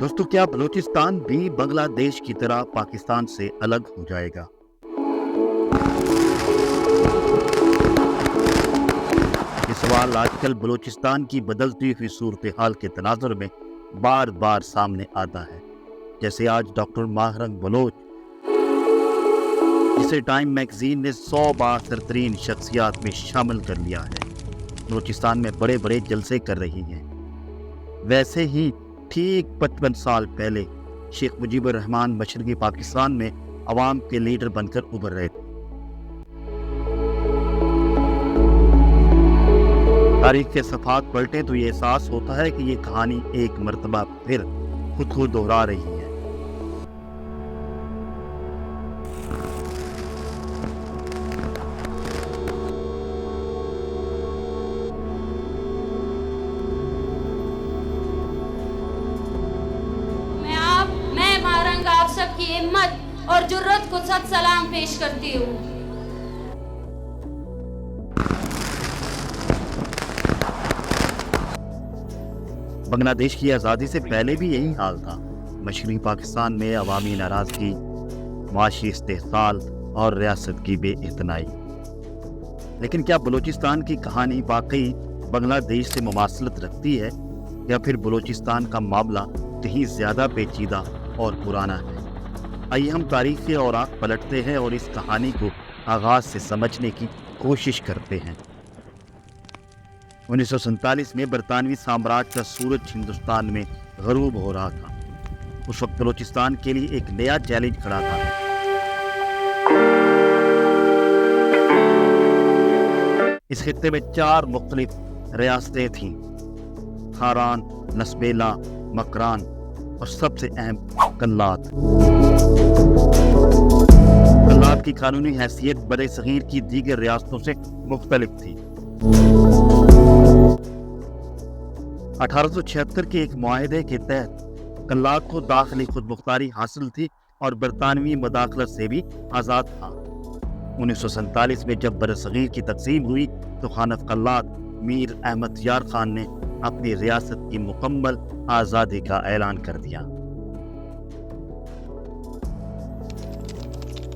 دوستو، کیا بلوچستان بھی بنگلہ دیش کی طرح پاکستان سے الگ ہو جائے گا؟ یہ سوال آج کل بلوچستان کی بدلتی ہوئی صورتحال کے تناظر میں بار بار سامنے آتا ہے۔ جیسے آج ڈاکٹر ماہرنگ بلوچ، جسے ٹائم میگزین نے 100 بااثر ترین شخصیات میں شامل کر لیا ہے، بلوچستان میں بڑے بڑے جلسے کر رہی ہیں۔ ویسے ہی ٹھیک 55 سال پہلے شیخ مجیب الرحمان مشرقی پاکستان میں عوام کے لیڈر بن کر ابھر رہے تھے۔ تاریخ کے صفحات پلٹیں تو یہ احساس ہوتا ہے کہ یہ کہانی ایک مرتبہ پھر خود کو دہرا رہی ہے۔ میں مہرنگ آپ سب کی ہمت اور جرت کو سب سلام پیش کرتی ہوں۔ بنگلہ دیش کی آزادی سے پہلے بھی یہی حال تھا۔ مشرقی پاکستان میں عوامی ناراضگی، معاشی استحصال اور ریاست کی بے اعتنائی۔ لیکن کیا بلوچستان کی کہانی واقعی بنگلہ دیش سے مماثلت رکھتی ہے، یا پھر بلوچستان کا معاملہ کہیں زیادہ پیچیدہ اور پرانا ہے؟ آئیے ہم تاریخی اوراق پلٹتے ہیں اور اس کہانی کو آغاز سے سمجھنے کی کوشش کرتے ہیں۔ 1947 میں برطانوی سامراج کا سورج ہندوستان میں غروب ہو رہا تھا۔ اس وقت بلوچستان کے لیے ایک نیا چیلنج کھڑا تھا۔ اس خطے میں 4 مختلف ریاستیں تھیں: کھاران، نسبیلا، مکران اور سب سے اہم کلات۔ کلات کی قانونی حیثیت بر صغیر کی دیگر ریاستوں سے مختلف تھی۔ 1876 کے ایک معاہدے کے تحت کلات کو داخلی خود مختاری حاصل تھی اور برطانوی مداخلت سے بھی آزاد تھا۔ 1947 میں جب برصغیر کی تقسیم ہوئی تو خانف کلات میر احمد یار خان نے اپنی ریاست کی مکمل آزادی کا اعلان کر دیا۔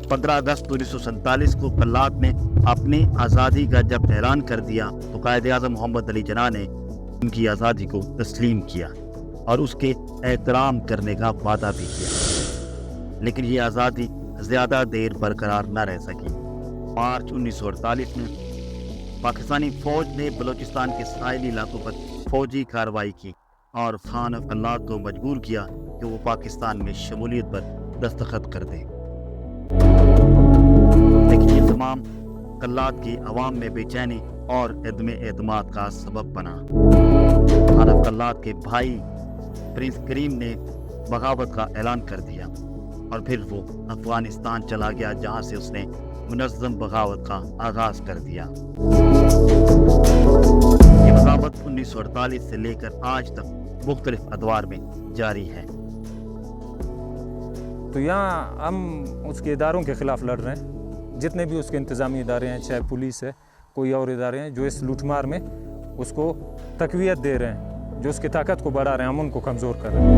15 اگست 1947 کو کلات نے اپنی آزادی کا جب اعلان کر دیا تو قائد اعظم محمد علی جناح نے ان کی آزادی کو تسلیم کیا اور اس کے احترام کرنے کا وعدہ بھی کیا۔ لیکن یہ آزادی زیادہ دیر برقرار نہ رہ سکی۔ مارچ 1948 میں پاکستانی فوج نے بلوچستان کے ساحلی علاقوں پر فوجی کارروائی کی اور خانف کلات کو مجبور کیا کہ وہ پاکستان میں شمولیت پر دستخط کر دیں۔ لیکن یہ تمام کلات کی عوام میں بے چینی اور عدم اعتماد کا سبب بنا۔ خانف کلات کے بھائی پرنس کریم نے بغاوت کا اعلان کر دیا اور پھر وہ افغانستان چلا گیا، جہاں سے اس نے منظم بغاوت کا آغاز کر دیا۔ یہ بغاوت 1948 سے لے کر آج تک مختلف ادوار میں جاری ہے۔ تو یہاں ہم اس کے اداروں کے خلاف لڑ رہے ہیں، جتنے بھی اس کے انتظامی ادارے ہیں، چاہے پولیس ہے، کوئی اور ادارے ہیں جو اس لوٹ مار میں اس کو تقویت دے رہے ہیں، جو اس کی طاقت کو بڑھا رہے ہیں، ہم ان کو کمزور کر رہے ہیں۔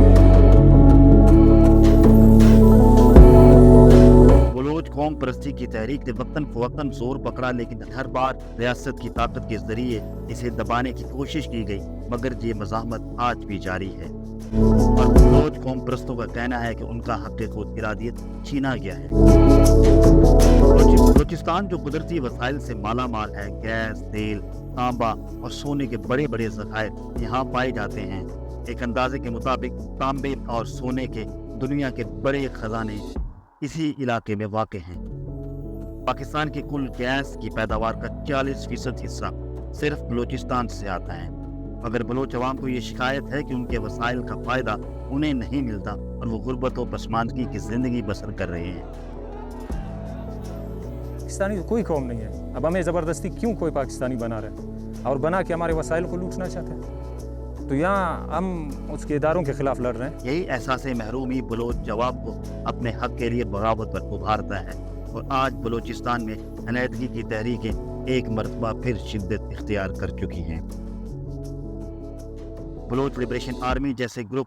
بلوچ قوم پرستی کی تحریک نے وقتاً فوقتاً زور پکڑا، لیکن ہر بار ریاست کی طاقت کے ذریعے اسے دبانے کی کوشش کی گئی، مگر یہ مزاحمت آج بھی جاری ہے اور بلوچ قوم پرستوں کا کہنا ہے کہ ان کا حق خود ارادیت چھینا گیا ہے۔ بلوچستان جو قدرتی وسائل سے مالا مال ہے، گیس، تیل، تانبا اور سونے کے بڑے بڑے ذخائر یہاں پائے جاتے ہیں۔ ایک اندازے کے مطابق تانبے اور سونے کے دنیا کے بڑے خزانے اسی علاقے میں واقع ہیں۔ پاکستان کی کل گیس کی پیداوار کا 40% حصہ صرف بلوچستان سے آتا ہے، مگر بلوچ عوام کو یہ شکایت ہے کہ ان کے وسائل کا فائدہ انہیں نہیں ملتا اور وہ غربت و پسماندگی کی زندگی بسر کر رہے ہیں۔ پاکستانی تو کوئی قوم نہیں ہے، اب ہمیں زبردستی کیوں کوئی پاکستانی بنا رہے ہیں اور بنا کے ہمارے وسائل کو لوٹنا چاہتے ہیں؟ تو یہاں ہم اس کے اداروں کے خلاف لڑ رہے ہیں۔ یہی احساس محرومی بلوچ جواب کو اپنے حق کے لیے بغاوت پر ابھارتا ہے اور آج بلوچستان میں علیحدگی کی تحریکیں ایک مرتبہ پھر شدت اختیار کر چکی ہیں۔ بلوچ لبریشن آرمی جیسے گروپ